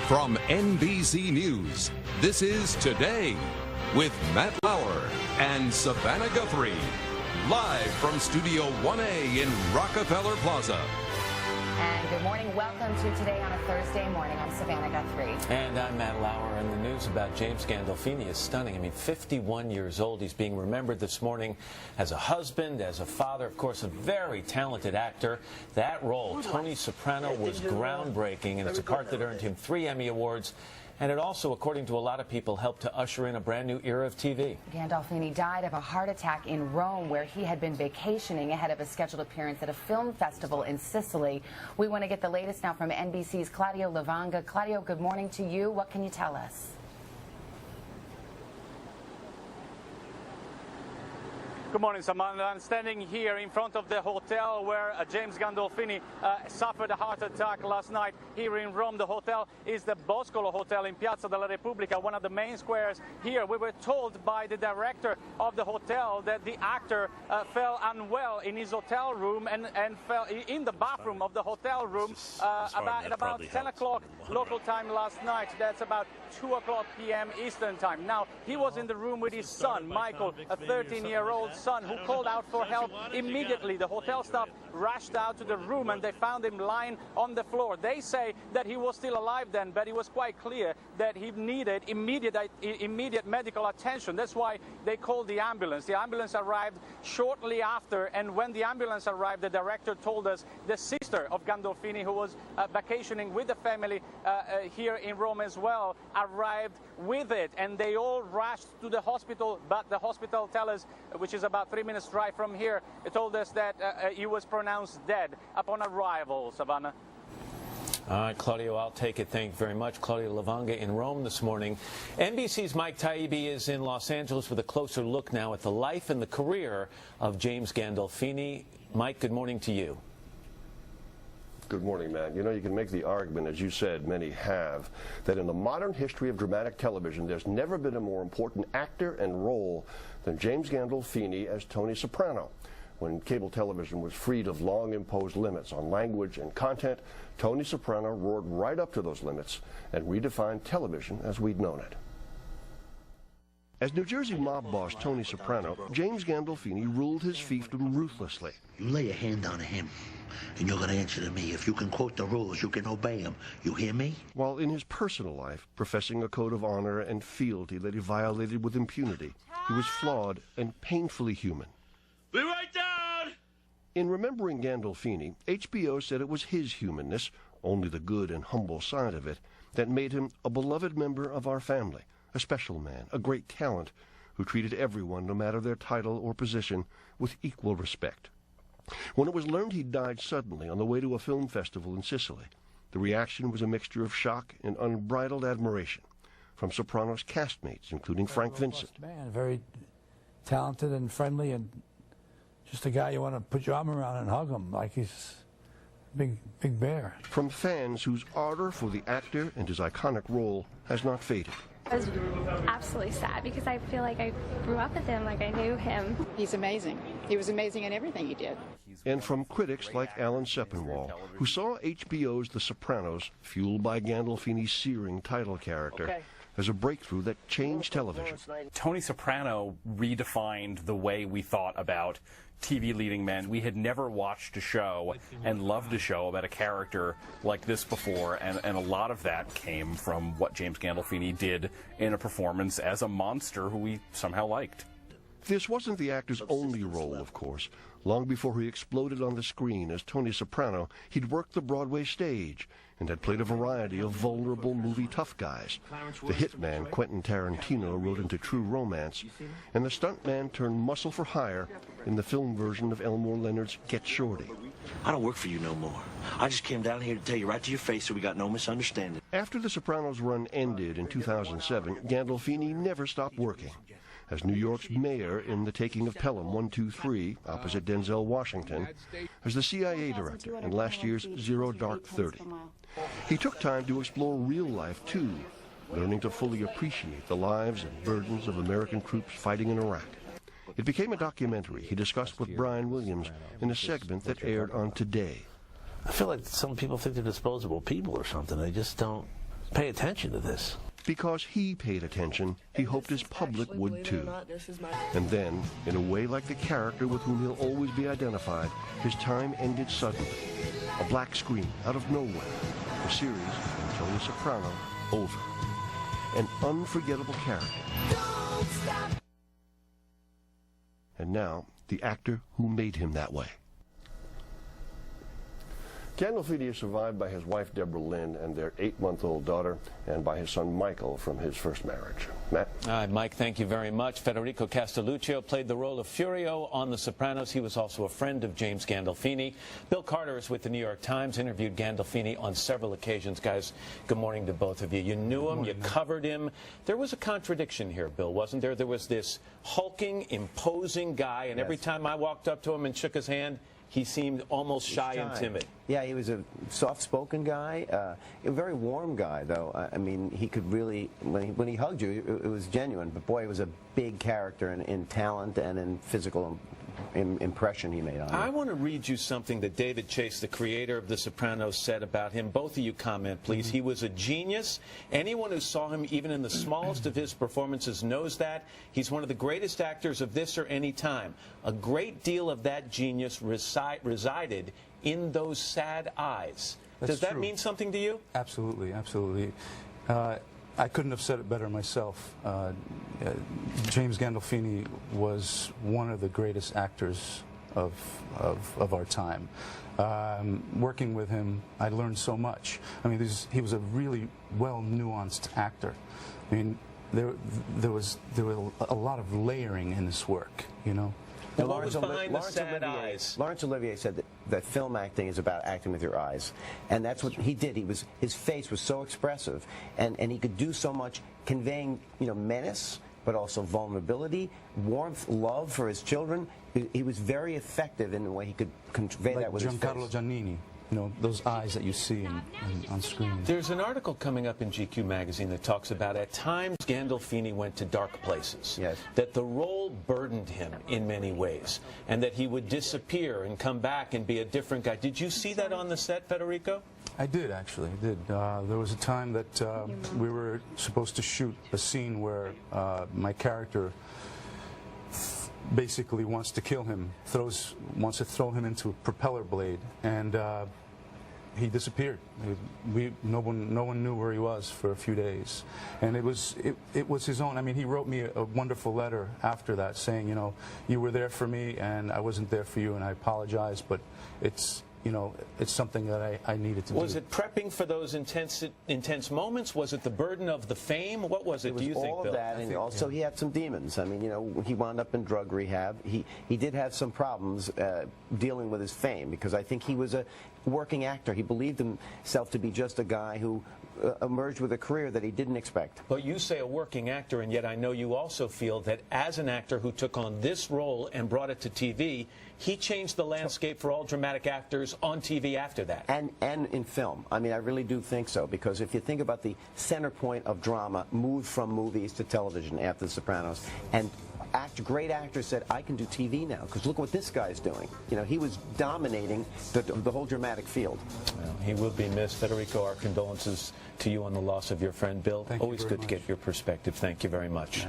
From NBC News, this is Today with Matt Lauer and Savannah Guthrie. Live from Studio 1A in Rockefeller Plaza. And good morning. Welcome to Today on a Thursday morning. I'm Savannah Guthrie. And I'm Matt Lauer. And the news about James Galdolfini is stunning. I mean, 51 years old. He's being remembered this morning as a husband, as a father, of course, a very talented actor. That role, Tony Soprano, was groundbreaking, and it's a part that earned him 3 Emmy Awards. And it also, according to a lot of people, helped to usher in a brand new era of TV. Galdolfini died of a heart attack in Rome, where he had been vacationing ahead of a scheduled appearance at a film festival in Sicily. We want to get the latest now from NBC's Claudio Luvanga. Claudio, good morning to you. What can you tell us? Good morning, Samantha. I'm standing here in front of the hotel where James Galdolfini suffered a heart attack last night here in Rome. The hotel is the Boscolo Hotel in Piazza della Repubblica, one of the main squares here. We were told by the director of the hotel that the actor fell unwell in his hotel room and fell in the bathroom of the hotel room at about 10 o'clock local time last night. That's about 2 o'clock p.m. Eastern time. Now, he was in the room with his son, Michael, a 13-year-old son, who called out for help immediately. The hotel staff rushed out to the room and they found him lying on the floor. They say that he was still alive then, but it was quite clear that he needed immediate medical attention. That's why they called the ambulance. The ambulance arrived shortly after, and when the ambulance arrived, the director told us the sister of Galdolfini, who was vacationing with the family here in Rome as well, arrived with it, and they all rushed to the hospital, but the hospital tell us, which is about 3 minutes drive from here, it told us that he was pronounced dead upon arrival. Savannah. All right, Claudio, I'll take it. Thank you very much. Claudio Luvanga in Rome this morning. NBC's Mike Taibbi is in Los Angeles with a closer look now at the life and the career of James Galdolfini. Mike, good morning to you. Good morning, Matt. You know, you can make the argument, as you said, many have, that in the modern history of dramatic television, there's never been a more important actor and role than James Galdolfini as Tony Soprano. When cable television was freed of long-imposed limits on language and content, Tony Soprano roared right up to those limits and redefined television as we'd known it. As New Jersey mob boss Tony Soprano, James Galdolfini ruled his fiefdom ruthlessly. You lay a hand on him, and you're going to answer to me. If you can quote the rules, you can obey them. You hear me? While in his personal life, professing a code of honor and fealty that he violated with impunity, he was flawed and painfully human. Be right down! In remembering Galdolfini, HBO said it was his humanness, only the good and humble side of it, that made him a beloved member of our family, a special man, a great talent, who treated everyone, no matter their title or position, with equal respect. When it was learned he died suddenly on the way to a film festival in Sicily, the reaction was a mixture of shock and unbridled admiration from Soprano's castmates, including Frank Vincent. Man, very talented and friendly, and just a guy you want to put your arm around and hug him like he's big bear. From fans whose ardor for the actor and his iconic role has not faded. I was absolutely sad because I feel like I grew up with him, like I knew him. He's amazing. He was amazing in everything he did. And from critics like Alan Sepinwall, who saw HBO's The Sopranos, fueled by Galdolfini's searing title character, as a breakthrough that changed television. Tony Soprano redefined the way we thought about TV leading men. We had never watched a show and loved a show about a character like this before, and a lot of that came from what James Galdolfini did in a performance as a monster who we somehow liked. This wasn't the actor's only role, of course. Long before he exploded on the screen as Tony Soprano, he'd worked the Broadway stage and had played a variety of vulnerable movie tough guys. The hitman Quentin Tarantino wrote into True Romance, and the stuntman turned muscle for hire in the film version of Elmore Leonard's Get Shorty. I don't work for you no more. I just came down here to tell you right to your face so we got no misunderstanding. After The Sopranos' run ended in 2007, Galdolfini never stopped working. As New York's mayor in The Taking of Pelham 1, 2, 3, opposite Denzel Washington, as the CIA director in last year's Zero Dark 30. He took time to explore real life, too, learning to fully appreciate the lives and burdens of American troops fighting in Iraq. It became a documentary he discussed with Brian Williams in a segment that aired on Today. I feel like some people think they're disposable people or something. They just don't pay attention to this. Because he paid attention, he hoped his public would too. And then, in a way like the character with whom he'll always be identified, his time ended suddenly. A black screen out of nowhere. The series, Tony Soprano, over. An unforgettable character. And now, the actor who made him that way. Galdolfini is survived by his wife, Deborah Lynn, and their 8-month-old daughter, and by his son, Michael, from his first marriage. Matt? Hi, Mike, thank you very much. Federico Castelluccio played the role of Furio on The Sopranos. He was also a friend of James Gandolfini. Bill Carter is with the New York Times, interviewed Gandolfini on several occasions. Guys, good morning to both of you. You knew him, you covered him. There was a contradiction here, Bill, wasn't there? There was this hulking, imposing guy, and every time I walked up to him and shook his hand, he seemed almost shy and timid. Yeah, he was a soft-spoken guy, a very warm guy, though. I mean, he could really, when he hugged you, it was genuine. But boy, he was a big character in talent and in physical impression he made on you. I want to read you something that David Chase, the creator of The Sopranos, said about him. Both of you comment, please. He was a genius. Anyone who saw him, even in the smallest of his performances, knows that. He's one of the greatest actors of this or any time. A great deal of that genius resided in those sad eyes. Does that mean something to you? Absolutely, absolutely. I couldn't have said it better myself. James Gandolfini was one of the greatest actors of our time. Working with him, I learned so much. I mean, he was a really well-nuanced actor. I mean, there was a lot of layering in his work, you know. Laurence Olivier said that film acting is about acting with your eyes, and that's what he did. His face was so expressive, and he could do so much, conveying, you know, menace, but also vulnerability, warmth, love for his children. He was very effective in the way he could convey that with his face. Giancarlo Giannini. You know, those eyes that you see on screen. There's an article coming up in GQ magazine that talks about at times Gandolfini went to dark places. Yes. That the role burdened him in many ways, and that he would disappear and come back and be a different guy. Did you see that on the set, Federico? I did, actually. I did. There was a time that we were supposed to shoot a scene where my character basically wants to kill him, wants to throw him into a propeller blade, and he disappeared. No one knew where he was for a few days, and it was his own. I mean, he wrote me a wonderful letter after that, saying, you know, you were there for me, and I wasn't there for you, and I apologize, but it's, you know, it's something that I needed to do. Was it prepping for those intense moments? Was it the burden of the fame? What was it, do you think, Bill? All of that, and also he had some demons. I mean, you know, he wound up in drug rehab. He did have some problems dealing with his fame, because I think he was a working actor. He believed himself to be just a guy who emerged with a career that he didn't expect. But you say a working actor, and yet I know you also feel that as an actor who took on this role and brought it to TV, he changed the landscape for all dramatic actors on TV after that. And in film. I mean, I really do think so, because if you think about the center point of drama moved from movies to television after The Sopranos, and great actors said, I can do TV now, because look what this guy's doing. You know, he was dominating the whole dramatic field. Well, he will be missed. Federico, our condolences to you on the loss of your friend Bill. Always good to get your perspective. Thank you very much.